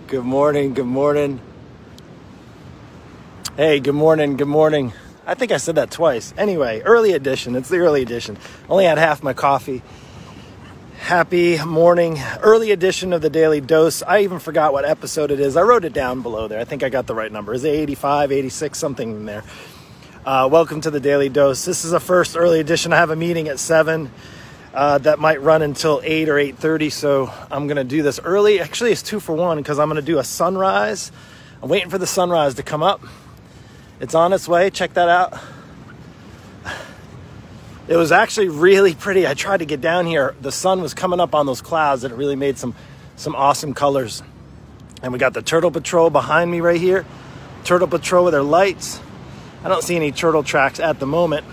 Good morning, good morning. Hey, good morning, good morning. I think I said that twice. Anyway, early edition. It's the early edition. Only had half my coffee. Happy morning. Early edition of the Daily Dose. I even forgot what episode it is. I wrote it down below there. I think I got the right number. Is it 85, 86, something in there? Welcome to the Daily Dose. This is a first early edition. I have a meeting at 7 that might run until 8 or 8:30. So I'm going to do this early. Actually, it's 2 for 1 because I'm going to do a sunrise. I'm waiting for the sunrise to come up. It's on its way. Check that out. It was actually really pretty. I tried to get down here. The sun was coming up on those clouds and it really made some awesome colors. And we got the Turtle Patrol behind me right here. Turtle Patrol with their lights. I don't see any turtle tracks at the moment.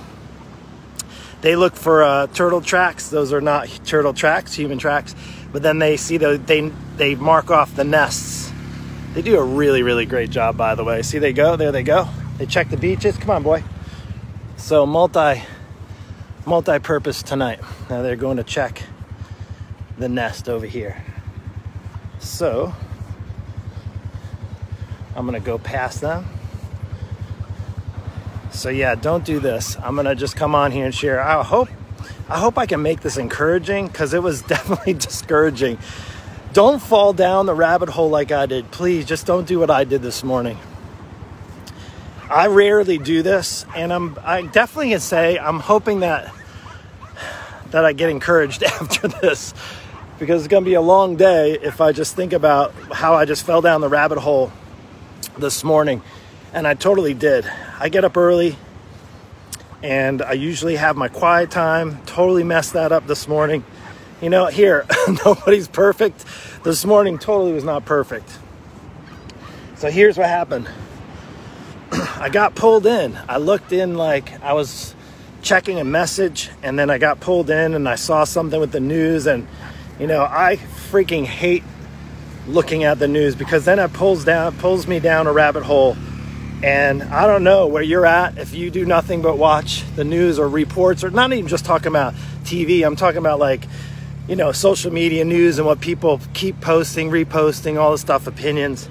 They look for turtle tracks. Those are not turtle tracks, human tracks. But then they see they mark off the nests. They do a really, really great job, by the way. See, they go. There they go. They check the beaches. Come on, boy. So multi-purpose tonight. Now they're going to check the nest over here. So I'm going to go past them. So yeah, don't do this. I'm going to just come on here and share. I hope I can make this encouraging because it was definitely discouraging. Don't fall down the rabbit hole like I did. Please just don't do what I did this morning. I rarely do this, and I definitely can say I'm hoping that I get encouraged after this, because it's going to be a long day if I just think about how I just fell down the rabbit hole this morning, and I totally did. I get up early, and I usually have my quiet time. Totally messed that up this morning. You know, here, nobody's perfect. This morning totally was not perfect. So here's what happened. I got pulled in. I looked in like I was checking a message, and then I got pulled in and I saw something with the news, and you know, I freaking hate looking at the news because then it pulls me down a rabbit hole. And I don't know where you're at if you do nothing but watch the news or reports, or not even just talking about TV. I'm talking about, like, you know, social media news and what people keep posting, reposting, all this stuff, opinions.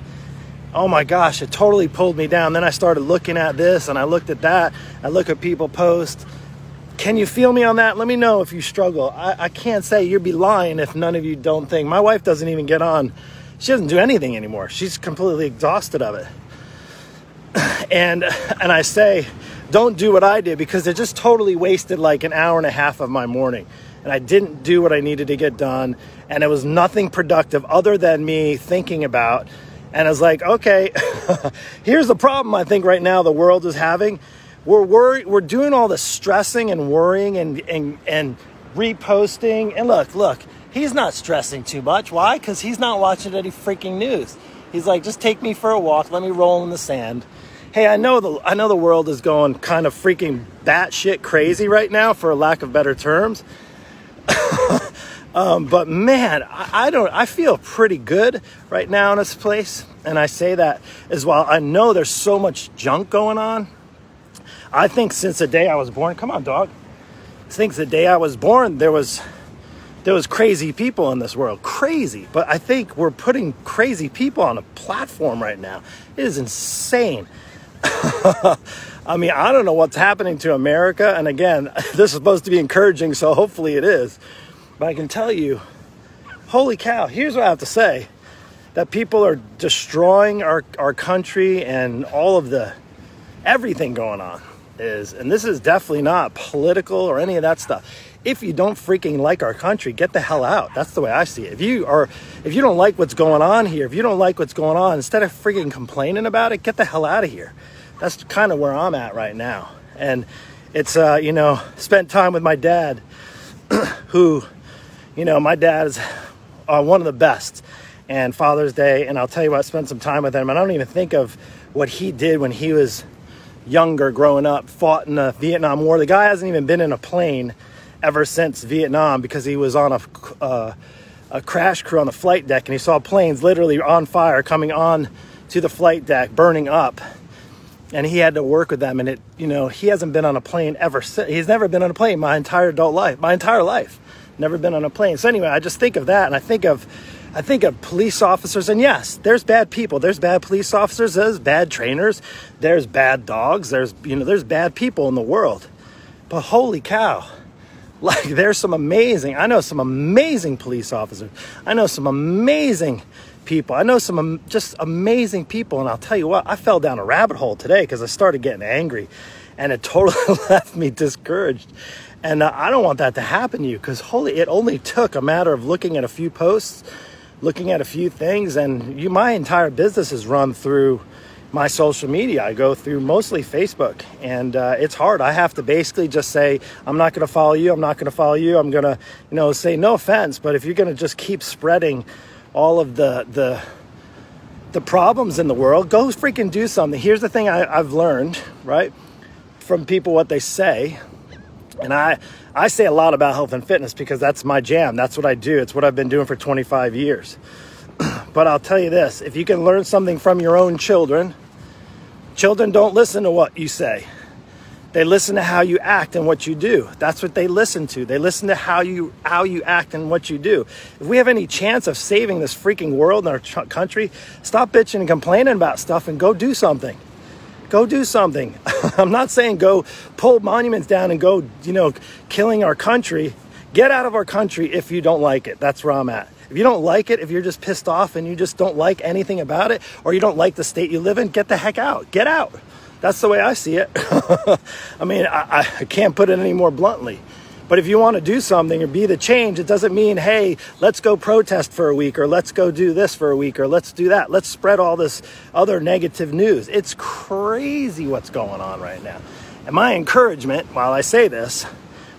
Oh my gosh, it totally pulled me down. Then I started looking at this and I looked at that. I look at people post. Can you feel me on that? Let me know if you struggle. I can't say you'd be lying if none of you don't think. My wife doesn't even get on. She doesn't do anything anymore. She's completely exhausted of it. And I say, don't do what I did, because it just totally wasted like an hour and a half of my morning. And I didn't do what I needed to get done. And it was nothing productive other than me thinking about. And I was like, okay, here's the problem I think right now the world is having. We're doing all this stressing and worrying and reposting. And look, he's not stressing too much. Why? Because he's not watching any freaking news. He's like, just take me for a walk. Let me roll in the sand. Hey, I know the world is going kind of freaking batshit crazy right now, for a lack of better terms. But man, I feel pretty good right now in this place. And I say that as well. I know there's so much junk going on. I think since the day I was born, come on, dog. Since the day I was born, there was crazy people in this world. Crazy. But I think we're putting crazy people on a platform right now. It is insane. I mean, I don't know what's happening to America. And again, this is supposed to be encouraging, so hopefully it is. But I can tell you, holy cow, here's what I have to say. That people are destroying our country, and all of everything going on is, and this is definitely not political or any of that stuff. If you don't freaking like our country, get the hell out. That's the way I see it. If you don't like what's going on here, if you don't like what's going on, instead of freaking complaining about it, get the hell out of here. That's kind of where I'm at right now. And it's, you know, spent time with my dad, who, you know, my dad is one of the best. And Father's Day, and I'll tell you what, I spent some time with him. I don't even think of what he did when he was younger, growing up, fought in the Vietnam War. The guy hasn't even been in a plane ever since Vietnam, because he was on a crash crew on the flight deck, and he saw planes literally on fire coming on to the flight deck, burning up. And he had to work with them. And it, you know, he hasn't been on a plane ever since. He's never been on a plane my entire life. never been on a plane. So anyway, I just think of that, and I think of police officers, and yes, there's bad people. There's bad police officers, there's bad trainers, there's bad dogs, there's bad people in the world. But holy cow, like there's I know some amazing police officers. I know some amazing people. I know some just amazing people. And I'll tell you what, I fell down a rabbit hole today because I started getting angry, and it totally left me discouraged. And I don't want that to happen to you, because it only took a matter of looking at a few posts, looking at a few things, and my entire business is run through my social media. I go through mostly Facebook, and it's hard. I have to basically just say, I'm not going to follow you. I'm not going to follow you. I'm going to, say no offense, but if you're going to just keep spreading all of the problems in the world, go freaking do something. Here's the thing I've learned, right, from people, what they say. And I say a lot about health and fitness because that's my jam. That's what I do. It's what I've been doing for 25 years. But I'll tell you this, if you can learn something from your own children don't listen to what you say. They listen to how you act and what you do. That's what they listen to. They listen to how you act and what you do. If we have any chance of saving this freaking world and our country, stop bitching and complaining about stuff and go do something. Go do something. I'm not saying go pull monuments down and go, killing our country. Get out of our country if you don't like it. That's where I'm at. If you don't like it, if you're just pissed off and you just don't like anything about it, or you don't like the state you live in, get the heck out. Get out. That's the way I see it. I mean, I can't put it any more bluntly. But if you want to do something or be the change, it doesn't mean, hey, let's go protest for a week, or let's go do this for a week, or let's do that. Let's spread all this other negative news. It's crazy what's going on right now. And my encouragement, while I say this,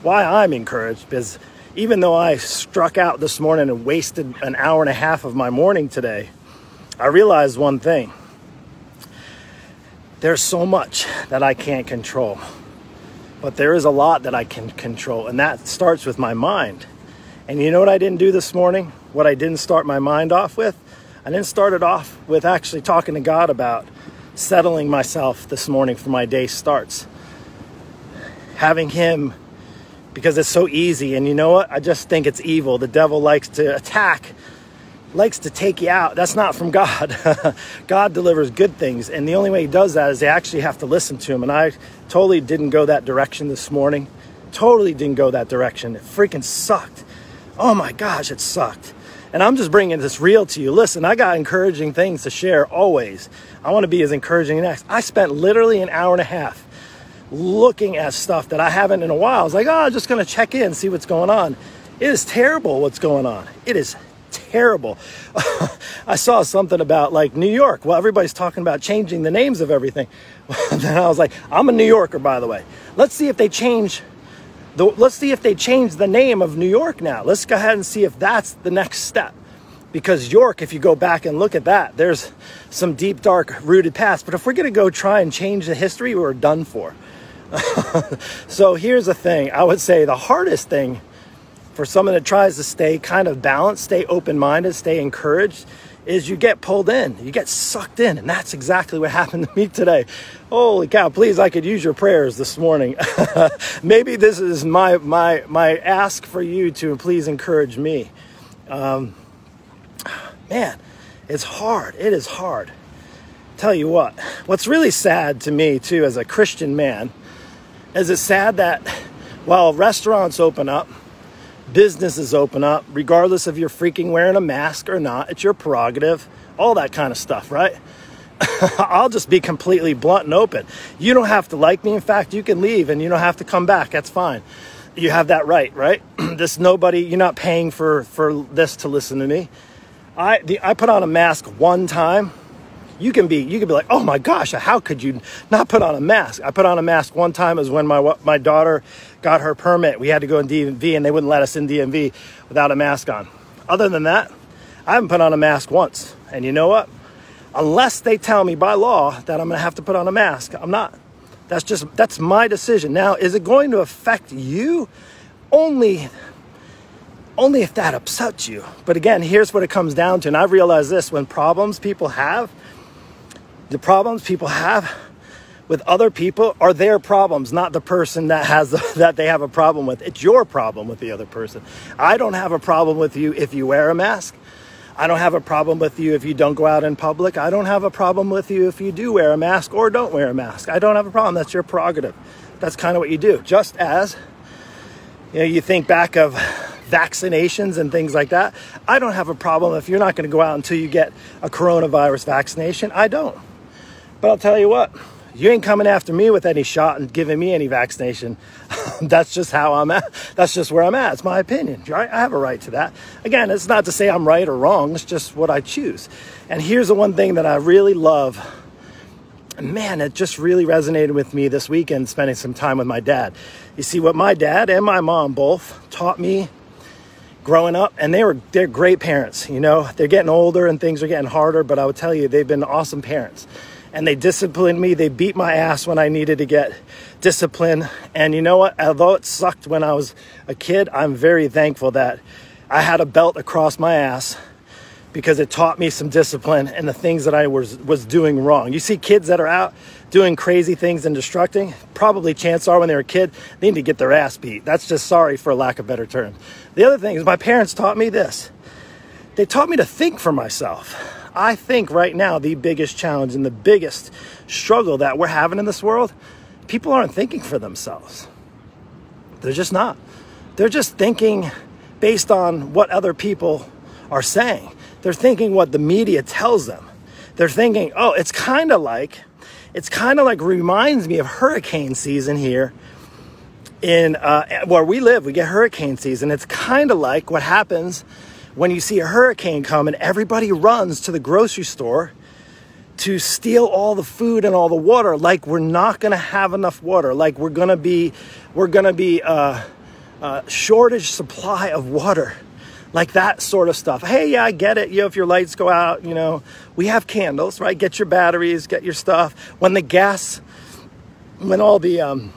why I'm encouraged, is even though I struck out this morning and wasted an hour and a half of my morning today, I realized one thing. There's so much that I can't control. But there is a lot that I can control, and that starts with my mind. And you know what I didn't do this morning? What I didn't start my mind off with? I didn't start it off with actually talking to God about settling myself this morning for my day starts. Having Him, because it's so easy. And you know what? I just think it's evil. The devil likes to attack, likes to take you out. That's not from God. God delivers good things. And the only way He does that is they actually have to listen to Him. And I totally didn't go that direction this morning. Totally didn't go that direction. It freaking sucked. Oh my gosh, it sucked. And I'm just bringing this real to you. Listen, I got encouraging things to share always. I want to be as encouraging as next. I spent literally an hour and a half looking at stuff that I haven't in a while. I was like, I'm just going to check in, see what's going on. It is terrible what's going on. It is terrible. I saw something about like New York. Well, everybody's talking about changing the names of everything. Then I was like, I'm a New Yorker, by the way. Let's see if they change the name of New York now. Let's go ahead and see if that's the next step. Because York, if you go back and look at that, there's some deep, dark rooted past. But if we're going to go try and change the history, we're done for. So here's the thing. I would say the hardest thing for someone that tries to stay kind of balanced, stay open-minded, stay encouraged, is you get pulled in. You get sucked in. And that's exactly what happened to me today. Holy cow, please, I could use your prayers this morning. Maybe this is my ask for you to please encourage me. Man, it's hard. It is hard. Tell you what's really sad to me, too, as a Christian man, is it's sad that while restaurants open up, businesses open up, regardless if you're freaking wearing a mask or not, it's your prerogative, all that kind of stuff, right? I'll just be completely blunt and open. You don't have to like me. In fact, you can leave and you don't have to come back. That's fine. You have that right? You're not paying for this to listen to me. I put on a mask one time. You can be like, oh my gosh, how could you not put on a mask? I put on a mask one time. It was when my daughter got her permit. We had to go in DMV and they wouldn't let us in DMV without a mask on. Other than that, I haven't put on a mask once. And you know what? Unless they tell me by law that I'm going to have to put on a mask, I'm not. That's my decision. Now, is it going to affect you? Only if that upsets you. But again, here's what it comes down to. And I've realized this, when the problems people have with other people are their problems, not the person that has that they have a problem with. It's your problem with the other person. I don't have a problem with you if you wear a mask. I don't have a problem with you if you don't go out in public. I don't have a problem with you if you do wear a mask or don't wear a mask. I don't have a problem. That's your prerogative. That's kind of what you do. Just as, you know, you think back of vaccinations and things like that. I don't have a problem if you're not going to go out until you get a coronavirus vaccination. I don't. But I'll tell you what, you ain't coming after me with any shot and giving me any vaccination. That's just how I'm at. That's just where I'm at. It's my opinion. Right? I have a right to that. Again, it's not to say I'm right or wrong. It's just what I choose. And here's the one thing that I really love. Man, it just really resonated with me this weekend, spending some time with my dad. You see, what my dad and my mom both taught me growing up, and they're great parents. You know, they're getting older and things are getting harder, but I would tell you, they've been awesome parents. And they disciplined me. They beat my ass when I needed to get discipline. And you know what? Although it sucked when I was a kid, I'm very thankful that I had a belt across my ass, because it taught me some discipline and the things that I was doing wrong. You see kids that are out doing crazy things and destructing, probably chances are when they were a kid, they need to get their ass beat. That's just, sorry for lack of better terms. The other thing is, my parents taught me this. They taught me to think for myself. I think right now the biggest challenge and the biggest struggle that we're having in this world, people aren't thinking for themselves. They're just not. They're just thinking based on what other people are saying. They're thinking what the media tells them. They're thinking, oh, it's kind of like reminds me of hurricane season here in where we live. We get hurricane season. It's kind of like what happens when you see a hurricane come and everybody runs to the grocery store to steal all the food and all the water, like we're not going to have enough water, like we're going to be shortage supply of water, like that sort of stuff. Hey, yeah, I get it. You know, if your lights go out, you know, we have candles, right? Get your batteries, get your stuff. When the gas, when all the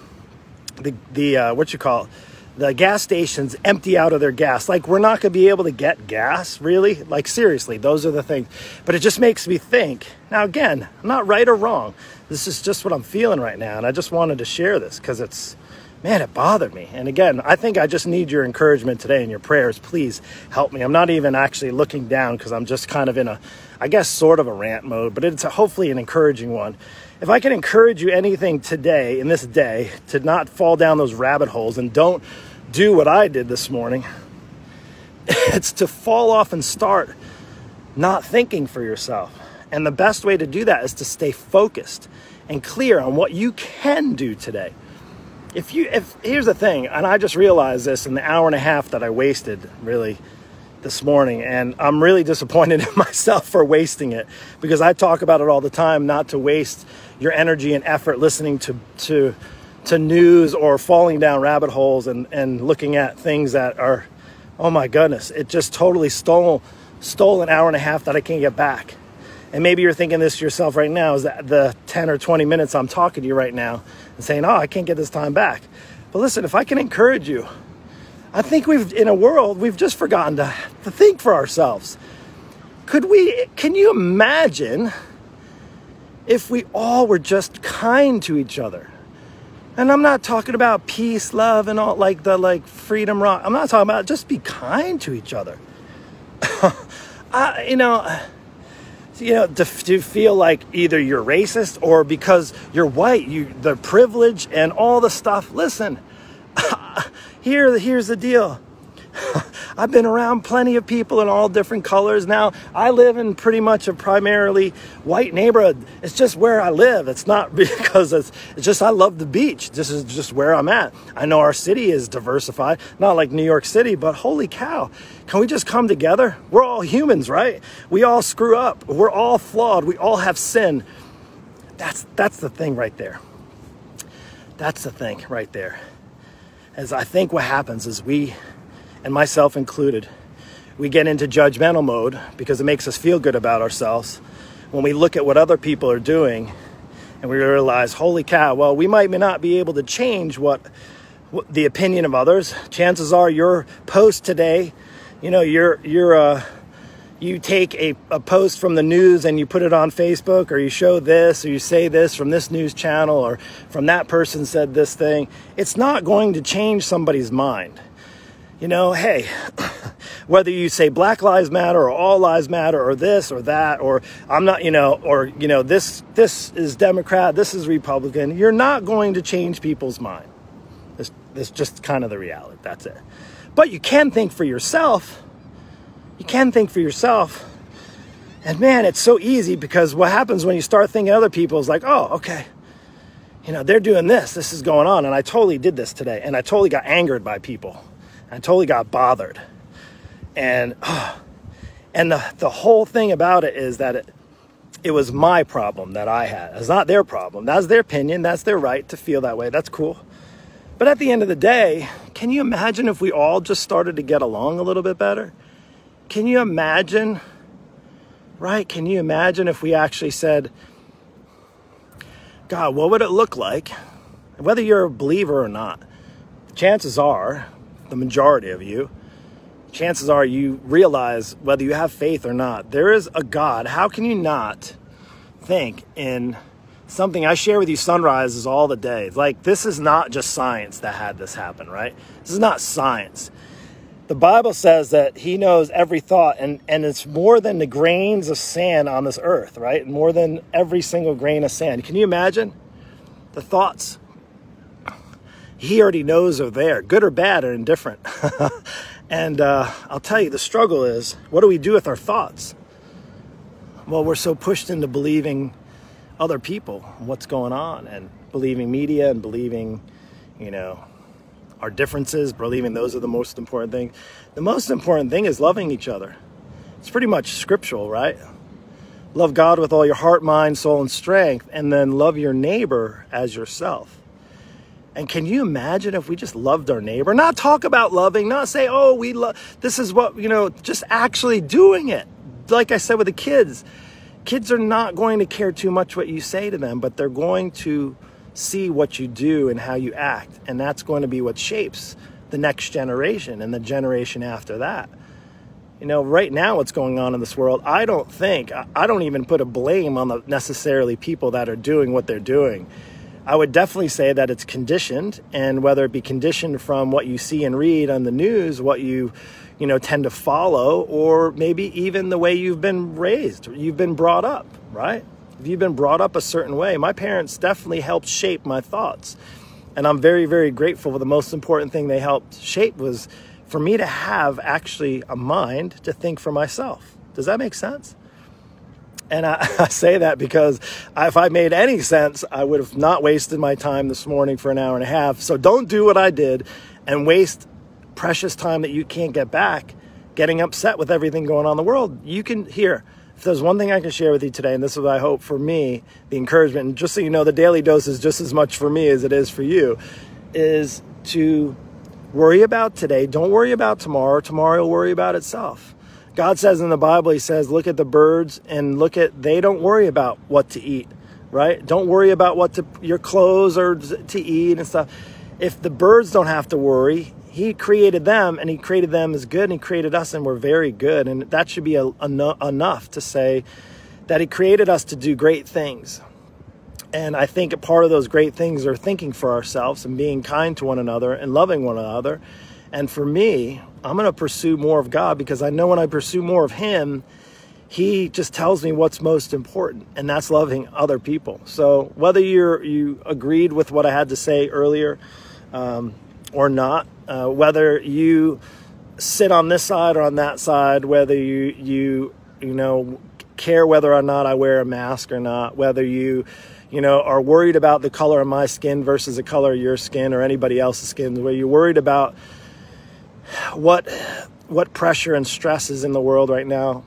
the gas stations empty out of their gas, like we're not going to be able to get gas, really? Like, seriously, those are the things. But it just makes me think. Now, again, I'm not right or wrong. This is just what I'm feeling right now. And I just wanted to share this because it's, man, it bothered me. And again, I think I just need your encouragement today and your prayers. Please help me. I'm not even actually looking down because I'm just kind of in a, I guess, sort of a rant mode, but it's hopefully an encouraging one. If I can encourage you anything today, in this day, to not fall down those rabbit holes and don't do what I did this morning, it's to fall off and start not thinking for yourself. And the best way to do that is to stay focused and clear on what you can do today. If here's the thing, and I just realized this in the hour and a half that I wasted really this morning, and I'm really disappointed in myself for wasting it, because I talk about it all the time, not to waste your energy and effort listening to news or falling down rabbit holes and looking at things that are, oh my goodness, it just totally stole an hour and a half that I can't get back. And maybe you're thinking this to yourself right now, is that the 10 or 20 minutes I'm talking to you right now and saying, oh, I can't get this time back. But listen, if I can encourage you, I think in a world, we've just forgotten to think for ourselves. Can you imagine if we all were just kind to each other? And I'm not talking about peace, love, and all like freedom rock. I'm not talking about just be kind to each other. To feel like either you're racist or because you're white, the privilege and all the stuff. Listen, here's the deal. I've been around plenty of people in all different colors now. I live in pretty much a primarily white neighborhood. It's just where I live. It's not because it's just I love the beach. This is just where I'm at. I know our city is diversified, not like New York City, but holy cow. Can we just come together? We're all humans, right? We all screw up. We're all flawed. We all have sin. That's the thing right there. That's the thing right there. As I think what happens is we, and myself included, we get into judgmental mode because it makes us feel good about ourselves when we look at what other people are doing and we realize, holy cow, well, we might not be able to change what the opinion of others. Chances are your post today, your you take a post from the news and you put it on Facebook, or you show this, or you say this from this news channel, or from that person said this thing, it's not going to change somebody's mind. You know, hey, whether you say Black Lives Matter or All Lives Matter or this or that, or I'm not, you know, or, you know, this is Democrat, this is Republican, you're not going to change people's mind. It's just kind of the reality. That's it. But you can think for yourself. You can think for yourself. And man, it's so easy, because what happens when you start thinking other people is like, oh, okay, you know, they're doing this. This is going on. And I totally did this today. And I totally got angered by people. I totally got bothered. And the whole thing about it is that it was my problem that I had. It's not their problem. That's their opinion. That's their right to feel that way. That's cool. But at the end of the day, can you imagine if we all just started to get along a little bit better? Can you imagine, right? Can you imagine if we actually said, God, what would it look like? Whether you're a believer or not, chances are, the majority of you, chances are you realize whether you have faith or not, there is a God. How can you not think in something? I share with you sunrises all the day. Like, this is not just science that had this happen, right? This is not science. The Bible says that he knows every thought, and it's more than the grains of sand on this earth, right? More than every single grain of sand. Can you imagine the thoughts? He already knows are there, good or bad or indifferent. And I'll tell you, the struggle is, what do we do with our thoughts? Well, we're so pushed into believing other people, what's going on, and believing media, and believing, you know, our differences, believing those are the most important thing. The most important thing is loving each other. It's pretty much scriptural, right? Love God with all your heart, mind, soul, and strength, and then love your neighbor as yourself. And can you imagine if we just loved our neighbor? Not talk about loving, not say, oh, we love, this is what, you know, just actually doing it. Like I said with the kids, kids are not going to care too much what you say to them, but they're going to see what you do and how you act. And that's going to be what shapes the next generation and the generation after that. You know, right now what's going on in this world, I don't even put a blame on the necessarily people that are doing what they're doing. I would definitely say that it's conditioned, and whether it be conditioned from what you see and read on the news, what you tend to follow, or maybe even the way you've been raised, you've been brought up, right? If you've been brought up a certain way, my parents definitely helped shape my thoughts. And I'm very, very grateful. The most important thing they helped shape was for me to have actually a mind to think for myself. Does that make sense? And I say that because if I made any sense, I would have not wasted my time this morning for an hour and a half. So don't do what I did and waste precious time that you can't get back getting upset with everything going on in the world. You can, here, if there's one thing I can share with you today, and this is what I hope for me, the encouragement, and just so you know, the daily dose is just as much for me as it is for you, is to worry about today. Don't worry about tomorrow. Tomorrow will worry about itself. God says in the Bible, he says, look at the birds and they don't worry about what to eat, right? Don't worry about your clothes or to eat and stuff. If the birds don't have to worry, he created them, and he created them as good, and he created us, and we're very good. And that should be enough to say that he created us to do great things. And I think a part of those great things are thinking for ourselves and being kind to one another and loving one another. And for me, I'm going to pursue more of God, because I know when I pursue more of him, he just tells me what's most important, and that's loving other people. So whether you agreed with what I had to say earlier or not, whether you sit on this side or on that side, whether you care whether or not I wear a mask or not, whether you are worried about the color of my skin versus the color of your skin or anybody else's skin, where you're worried about what pressure and stress is in the world right now,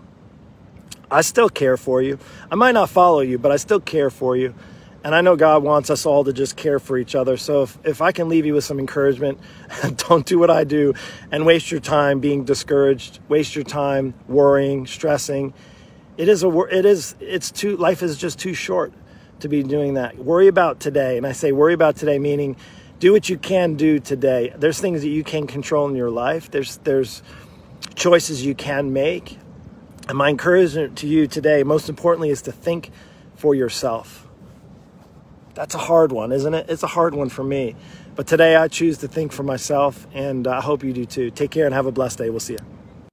I still care for you. I might not follow you, but I still care for you. And I know God wants us all to just care for each other. So if I can leave you with some encouragement, don't do what I do and waste your time being discouraged, waste your time worrying, stressing. Life is just too short to be doing that. Worry about today. And I say worry about today, meaning do what you can do today. There's things that you can control in your life. There's choices you can make. And my encouragement to you today, most importantly, is to think for yourself. That's a hard one, isn't it? It's a hard one for me. But today I choose to think for myself, and I hope you do too. Take care and have a blessed day. We'll see you.